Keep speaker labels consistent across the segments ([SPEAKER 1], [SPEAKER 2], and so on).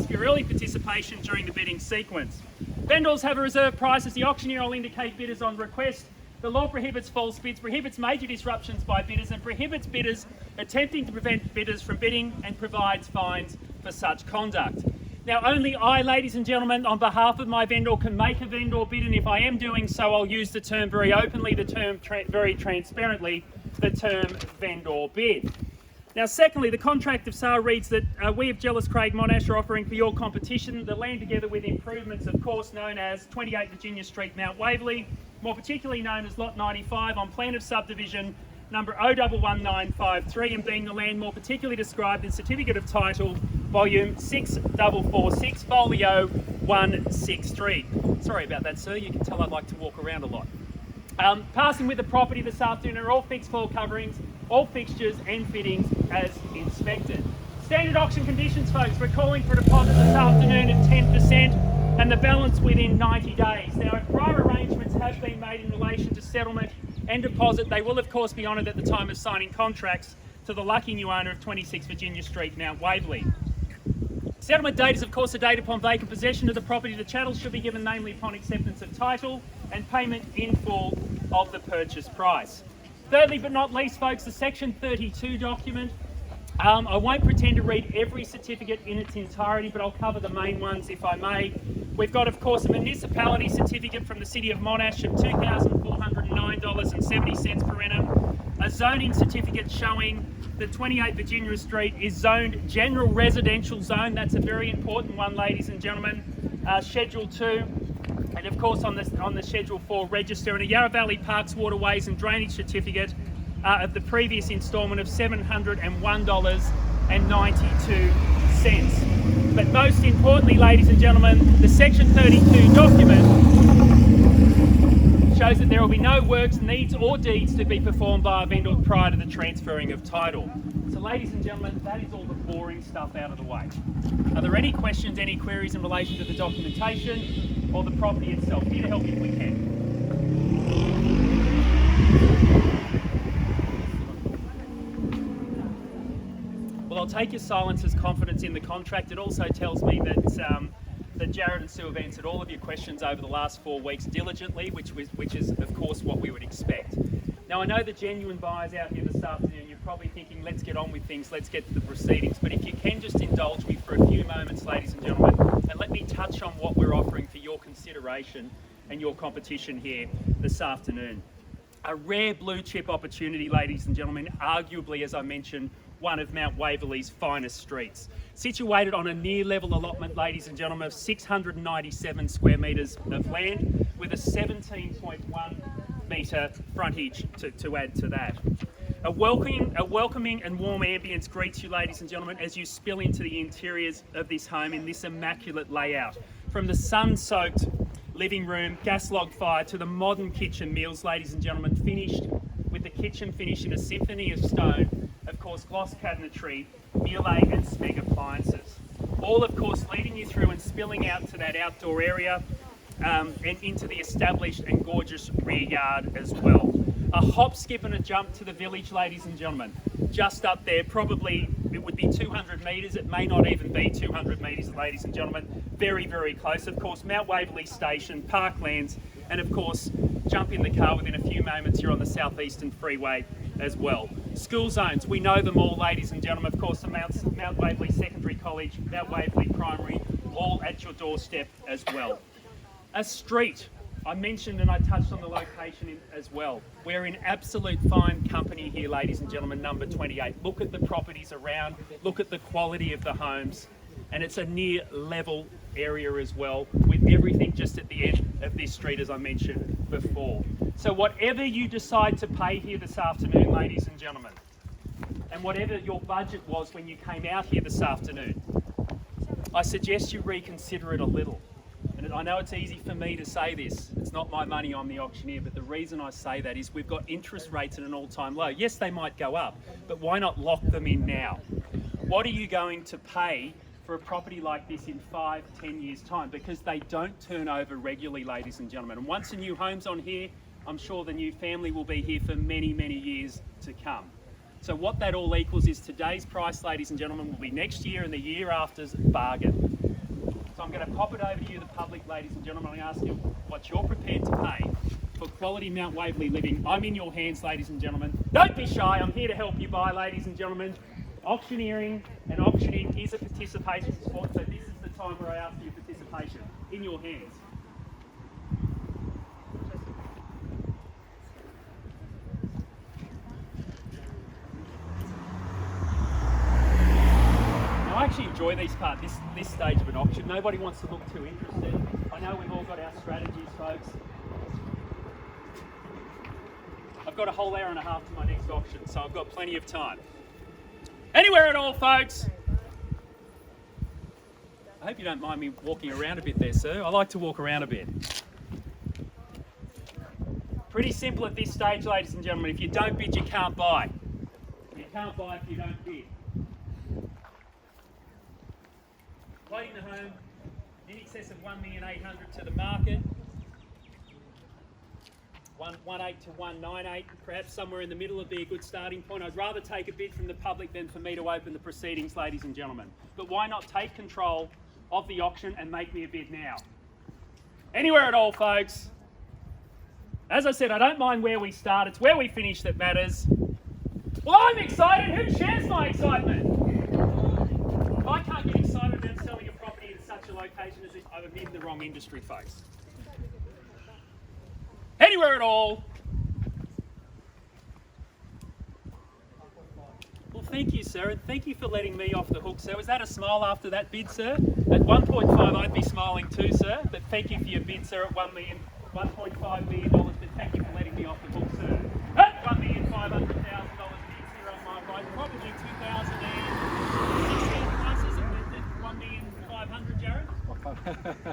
[SPEAKER 1] for your early participation during the bidding sequence. Vendors have a reserve price as the auctioneer will indicate bidders on request. The law prohibits false bids, prohibits major disruptions by bidders, and prohibits bidders attempting to prevent bidders from bidding, and provides fines for such conduct. Now, only I, ladies and gentlemen, on behalf of my vendor, can make a vendor bid, and if I am doing so, I'll use the term very openly, the term very transparently, the term vendor bid. Now, secondly, the contract of sale reads that we of Jellis, Monash are offering for your competition the land together with improvements, of course, known as 28 Virginia Street, Mount Waverley, more particularly known as Lot 95 on plan of subdivision number 011953, and being the land more particularly described in Certificate of Title, Volume 6446, Folio 163. Sorry about that, sir. You can tell I like to walk around a lot. Passing with the property this afternoon are all fixed floor coverings, all fixtures and fittings as inspected. Standard auction conditions, folks. We're calling for a deposit this afternoon of 10% and the balance within 90 days. Now, if prior arrangements have been made in relation to settlement and deposit, they will of course be honoured at the time of signing contracts to the lucky new owner of 26 Virginia Street, Mount Waverley. Settlement date is of course a date upon vacant possession of the property. The chattel should be given namely upon acceptance of title and payment in full of the purchase price. Thirdly but not least, folks, the Section 32 document. I won't pretend to read every certificate in its entirety, but I'll cover the main ones if I may. We've got, of course, a municipality certificate from the City of Monash of $2,409.70 per annum, a zoning certificate showing that 28 Virginia Street is zoned general residential zone. That's a very important one, ladies and gentlemen. Schedule 2, and of course on the Schedule 4 register, and a Yarra Valley Parks, Waterways and Drainage certificate of the previous instalment of $701.92. But most importantly, ladies and gentlemen, the Section 32 document shows that there will be no works, needs or deeds to be performed by a vendor prior to the transferring of title. So ladies and gentlemen, that is all the boring stuff out of the way. Are there any questions, any queries in relation to the documentation or the property itself? Here to help you if we can. Well, I'll take your silence as confidence in the contract. It also tells me that that Jared and Sue have answered all of your questions over the last 4 weeks diligently, which is of course what we would expect. Now, I know the genuine buyers out here this afternoon, you're probably thinking, let's get on with things, let's get to the proceedings. But if you can just indulge me for a few moments, ladies and gentlemen, and let me touch on what we're offering for your consideration and your competition here this afternoon. A rare blue chip opportunity, ladies and gentlemen, arguably, as I mentioned, one of Mount Waverley's finest streets. Situated on a near level allotment, ladies and gentlemen, of 697 square metres of land with a 17.1 metre frontage to add to that. A welcoming and warm ambience greets you, ladies and gentlemen, as you spill into the interiors of this home in this immaculate layout. From the sun-soaked living room, gas log fire, to the modern kitchen meals, ladies and gentlemen, finished with the kitchen finish in a symphony of stone, of course gloss cabinetry, Miele and Speg appliances. All of course leading you through and spilling out to that outdoor area and into the established and gorgeous rear yard as well. A hop, skip and a jump to the village, ladies and gentlemen. Just up there, probably it would be 200 metres, it may not even be 200 metres, ladies and gentlemen. Very, very close. Of course, Mount Waverley Station, Parklands, and of course, jump in the car within a few moments, you're on the Southeastern Freeway as well. School zones, we know them all, ladies and gentlemen. Of course, the Mount Waverley Secondary College, Mount Waverley Primary, all at your doorstep as well. A street, I mentioned and I touched on the location as well. We're in absolute fine company here, ladies and gentlemen, number 28. Look at the properties around, look at the quality of the homes, and it's a near level area as well, with everything just at the end of this street, as I mentioned before. So whatever you decide to pay here this afternoon, ladies and gentlemen, and whatever your budget was when you came out here this afternoon, I suggest you reconsider it a little. And I know it's easy for me to say this, it's not my money, I'm the auctioneer, but the reason I say that is we've got interest rates at an all-time low. Yes, they might go up, but why not lock them in now? What are you going to pay for a property like this in 5-10 years time? Because they don't turn over regularly, ladies and gentlemen. And once a new home's on here, I'm sure the new family will be here for many, many years to come. So what that all equals is today's price, ladies and gentlemen, will be next year and the year after's bargain. So I'm going to pop it over to you, the public, ladies and gentlemen. I'm going to ask you what you're prepared to pay for quality Mount Waverley living. I'm in your hands, ladies and gentlemen. Don't be shy. I'm here to help you buy, ladies and gentlemen. Auctioneering and auctioning is a participation sport, so this is the time where I ask for your participation. In your hands. I actually enjoy this stage of an auction. Nobody wants to look too interested. I know we've all got our strategies, folks. I've got a whole hour and a half to my next auction, so I've got plenty of time. Anywhere at all, folks. I hope you don't mind me walking around a bit there, sir. I like to walk around a bit. Pretty simple at this stage, ladies and gentlemen. If you don't bid, you can't buy. You can't buy if you don't bid. Quoting the home in excess of 1,800,000 to the market. 118 to 198, perhaps somewhere in the middle would be a good starting point. I'd rather take a bid from the public than for me to open the proceedings, ladies and gentlemen. But why not take control of the auction and make me a bid now? Anywhere at all, folks. As I said, I don't mind where we start. It's where we finish that matters. Well, I'm excited. Who shares my excitement? If I can't get excited about selling a property in such a location as this, I'm in the wrong industry, folks. Anywhere at all. Well, thank you, sir, and thank you for letting me off the hook, sir. Was that a smile after that bid, sir? At 1.5, I'd be smiling too, sir, but thank you for your bid, sir, at $1.5 million, but thank you for letting me off the hook, sir. At $1,500,000 bids here on my right, probably 2016 prices at 1,500,000, Jared?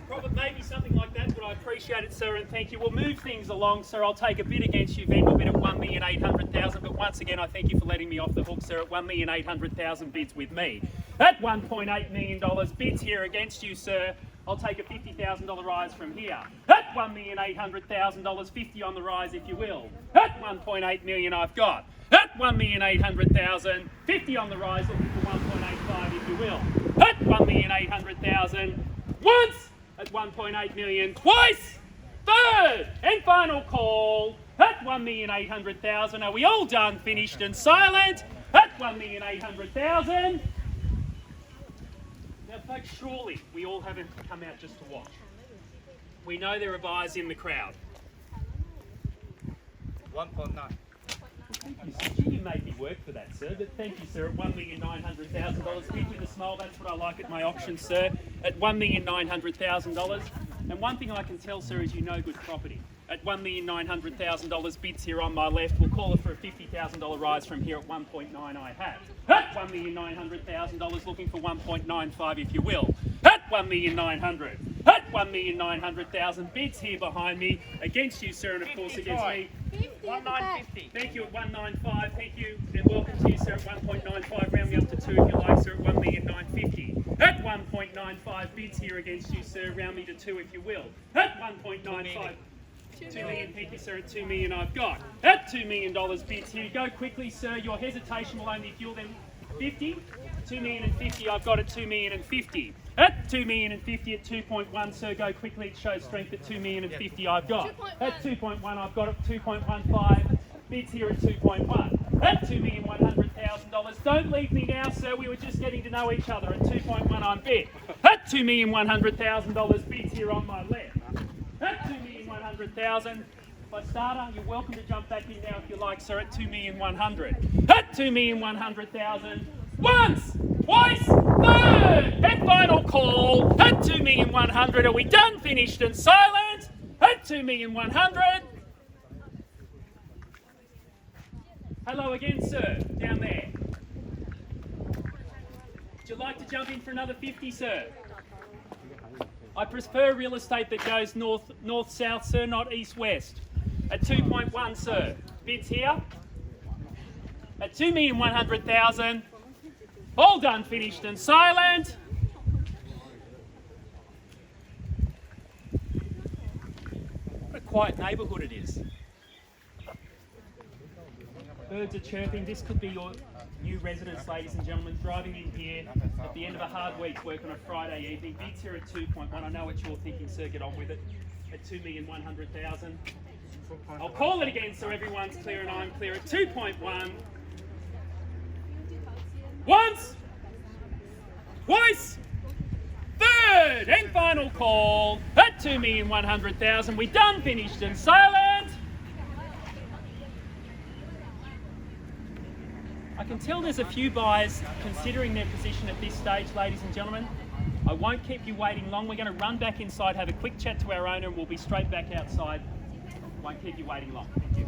[SPEAKER 1] Probably maybe something like that, but I appreciate it, sir, and thank you. We'll move things along, sir. I'll take a bid against you, vendor bid at 1,800,000, but once again, I thank you for letting me off the hook, sir, at 1,800,000 bids with me. At $1.8 million bids here against you, sir. I'll take a $50,000 rise from here. At $1,800,000, 50 on the rise, if you will. At 1.8 million, I've got. At 1,800,000, 50 on the rise, looking for 1.85, if you will. At 1,800,000, once. At 1.8 million, twice. Third and final call. At 1,800,000, are we all done, finished, and silent? At 1,800,000. Now, folks, surely we all haven't come out just to watch. We know there are buyers in the crowd.
[SPEAKER 2] 1.9.
[SPEAKER 1] Thank you, sir. You made me work for that, sir, but thank you, sir, at $1,900,000. Bid with a smile, that's what I like at my auction, sir, at $1,900,000. And one thing I can tell, sir, is you know good property. At $1,900,000 bids here on my left, we'll call it for a $50,000 rise from here at 1.9 I have. At $1,900,000, looking for 1.95 if you will. At $1,900,000. At $1,900,000 bids here behind me against you, sir, and of course against me.
[SPEAKER 2] 1,950.
[SPEAKER 1] Thank you at 195. Thank you, and welcome to you, sir, at 1.95. Round me up to 2 if you like, sir, at 1,950,000. At 1.95 bids here against you, sir. Round me to 2 if you will. At 1.95. 2 million, thank you, sir. At 2 million, I've got. At $2 million bids here. Go quickly, sir. Your hesitation will only fuel them. 50. 2,050,000, I've got at 2,050,000. At 2,050,000 at 2.1, sir, go quickly. It shows strength at 2,050,000, I've got. At 2.1, I've got at 2.15. Bids here at 2.1. At $2,100,000. Don't leave me now, sir. We were just getting to know each other. At 2.1, I'm bid. At $2,100,000. Bids here on my left. At $2,100,000. By starter, you're welcome to jump back in now if you like, sir, at $2,100,000. At $2,100,000. Once, twice, third, and final call. At $2,100,000. Are we done, finished, and silent? At $2,100,000. Hello again, sir, down there. Would you like to jump in for another 50, sir? I prefer real estate that goes north-south, sir, not east-west. At 2.1, sir. Bids here. At $2,100,000. All done, finished, and silent. What a quiet neighbourhood it is. Birds are chirping. This could be new residents, ladies and gentlemen, driving in here at the end of a hard week's work on a Friday evening. Bids here at 2.1. I know what you're thinking, sir. Get on with it. At 2,100,000. I'll call it again so everyone's clear and I'm clear. At 2.1. Once, twice, third and final call at 2,100,000. We done, finished and silent. I can tell there's a few buyers considering their position at this stage, ladies and gentlemen. I won't keep you waiting long. We're going to run back inside, have a quick chat to our owner, and we'll be straight back outside. Won't keep you waiting long. Thank you.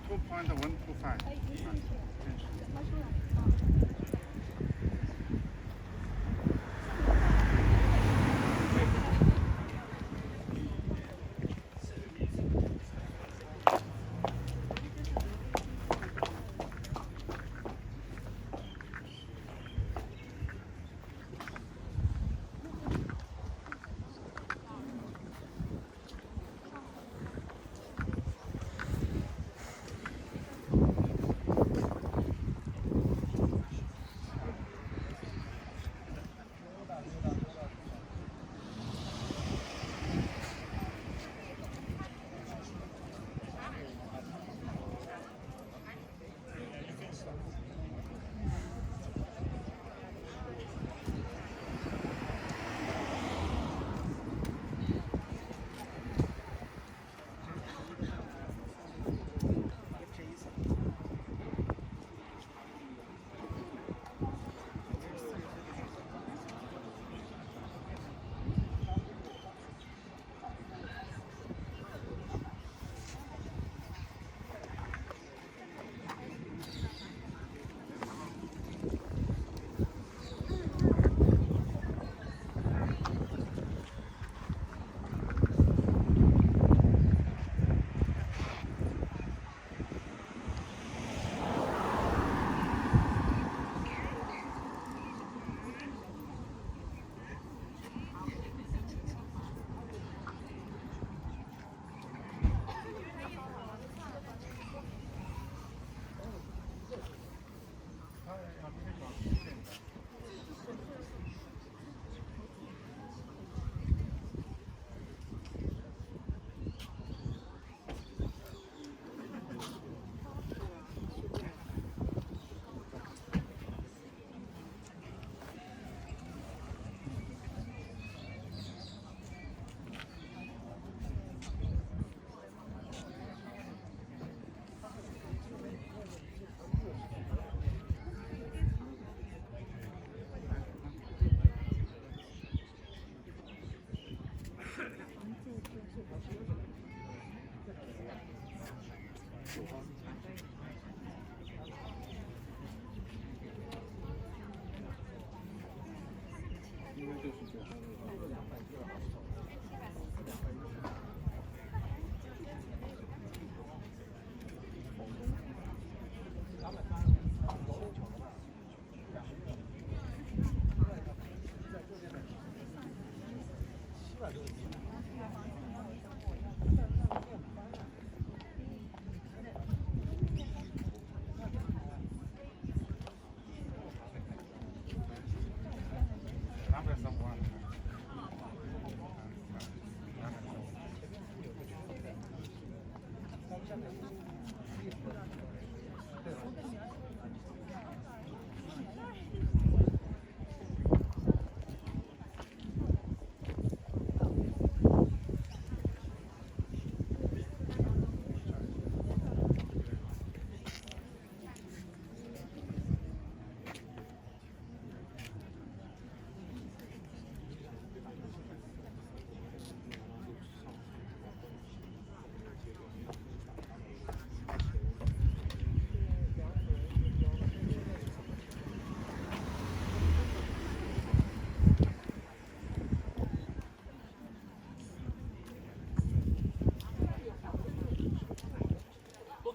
[SPEAKER 3] 2.125.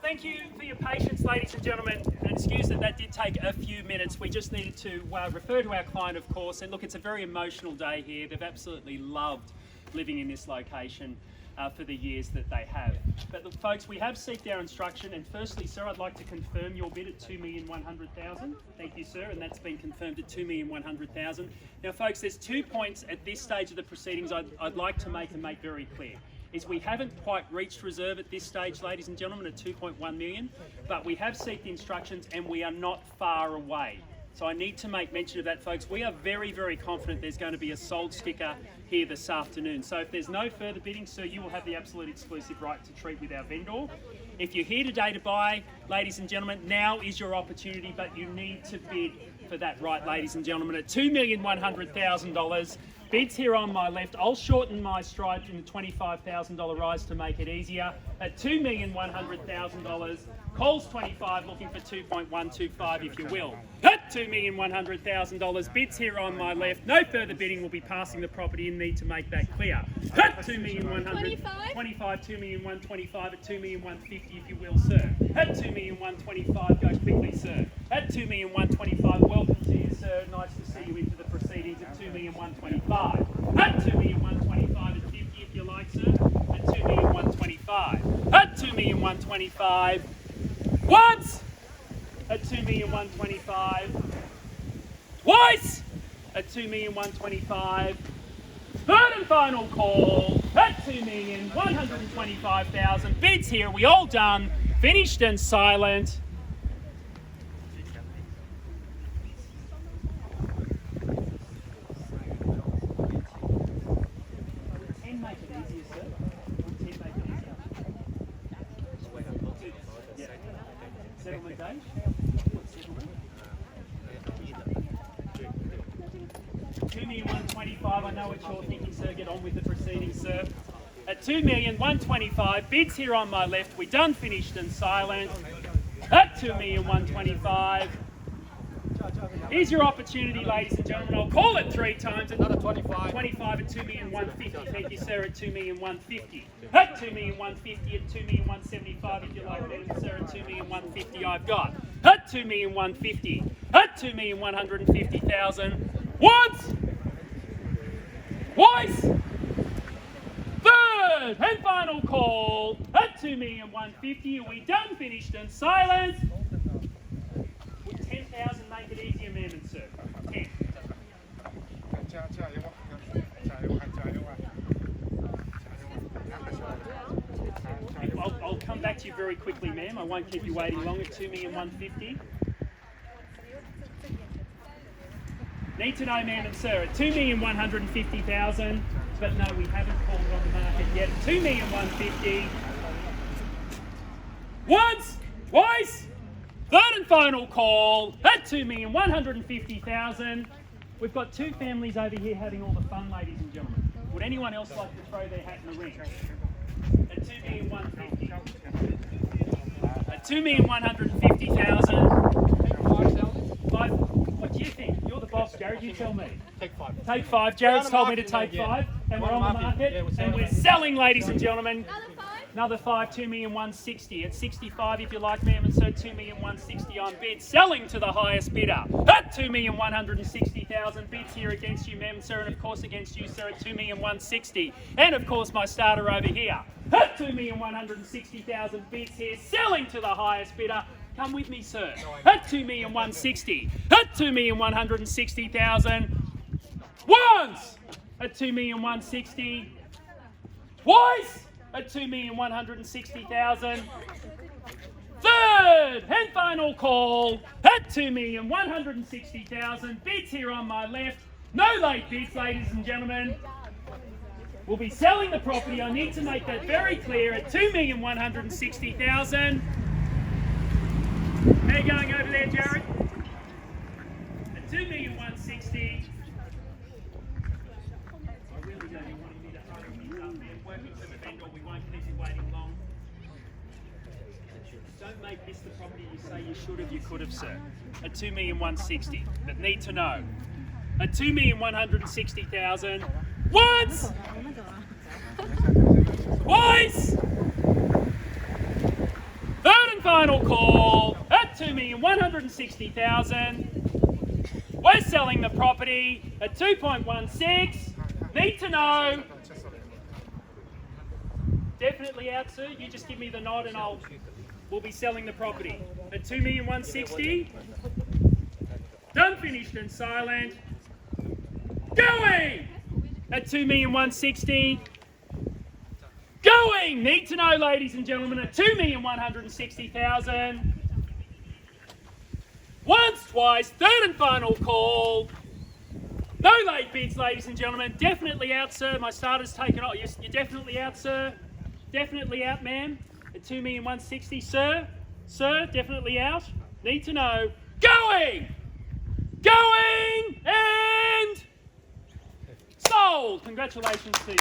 [SPEAKER 1] Thank you for your patience, ladies and gentlemen, and excuse that did take a few minutes. We just needed to refer to our client, of course, and look, it's a very emotional day here. They've absolutely loved living in this location. for the years that they have. But look, folks, we have seeked our instruction, and firstly, sir, I'd like to confirm your bid at $2,100,000. Thank you, sir, and that's been confirmed at $2,100,000. Now, folks, there's 2 points at this stage of the proceedings I'd like to make very clear. Is we haven't quite reached reserve at this stage, ladies and gentlemen, at 2.1 million, but we have seeked instructions and we are not far away. So I need to make mention of that, folks. We are very, very confident there's going to be a sold sticker here this afternoon. So if there's no further bidding, sir, you will have the absolute exclusive right to treat with our vendor. If you're here today to buy, ladies and gentlemen, now is your opportunity, but you need to bid for that right, ladies and gentlemen, at $2,100,000. Bids here on my left. I'll shorten my stride in the $25,000 rise to make it easier. At $2,100,000, Coles 25 looking for 2.125 if you will. At $2,100,000, bids here on my left. No further bidding, will be passing the property and need to make that clear. At $2,100,000, 25, $2,125 at $2,150 if you will, sir. At $2,125, go quickly, sir. At $2,125, welcome to you, sir. Nice to see you into the proceedings at $2,125. At $2,125 at 50 if you like, sir. At $2,125. At $2,125. Once at $2,125. Twice at $2,125. Third and final call at $2,125,000. Bids here, we all done, finished and silent. Settlement date? $2,125,000. I know what you're thinking, sir. Get on with the proceedings, sir. At $2,125,000. Bids here on my left. We done, finished and silent. At $2,125,000. Here's your opportunity, ladies and gentlemen. I'll call it 3 times. Another 25. 25 at $2,150,000. Thank you, sir. At $2,150,000. At $2,150,000. At $2,175,000 if you like that, sir. At $2,150,000 I've got. At $2,150,000. At $2,150,000. Once. Twice. Third and final call at $2,150,000. Are we done, finished and silent? Would 10,000 make it easier, ma'am and sir? 10. I'll come back to you very quickly, ma'am. I won't keep you waiting long at $2,150,000. Need to know, ma'am and sir, at $2,150,000. But no, we haven't called it on the market yet. $2,150,000. Once, twice, third and final call at $2,150,000. We've got 2 families over here having all the fun, ladies and gentlemen. Would anyone else like to throw their hat in the ring? At $2,150,000. At $2,150,000. What do you think? You're the boss, Jared. You tell me.
[SPEAKER 2] Take 5.
[SPEAKER 1] Take 5. Jared's told me to take 5, and we're on the market, and we're selling, ladies and gentlemen. Another 5, $2,160,000 at 65 if you like, ma'am, and so $2,160,000 on bid. Selling to the highest bidder at $2,160,000. Bids here against you, ma'am, sir, and of course against you, sir, at $2,160,000. And of course my starter over here at $2,160,000. Bids here, selling to the highest bidder. Come with me, sir. At $2,160,000. At $2,160,000. Once at $2,160,000. Twice at $2,160,000. Third and final call at $2,160,000. Bids here on my left. No late bids, ladies and gentlemen. We'll be selling the property. I need to make that very clear at $2,160,000. How are you going over there, Jared? At $2,160,000. I really don't want me to hurry things up, man. Working for the vendor, we won't keep you waiting long. Don't make this the property you say you should have, you could have, sir. At $2,160,000. But need to know. At $2,160,000. Once! Twice! Third and final call at $2,160,000. We're selling the property at 2.16. Need to know. Definitely out, sir. You just give me the nod and we'll be selling the property. At 2,160,000. Done, finished and silent. Going! At 2,160,000. Going! Need to know, ladies and gentlemen, at 2,160,000. Once, twice, third and final call. No late bids, ladies and gentlemen. Definitely out, sir. My starter's taken off. You're definitely out, sir. Definitely out, ma'am. At 2,160,000, sir. Sir, definitely out. Need to know. Going! Going! And sold! Congratulations to you.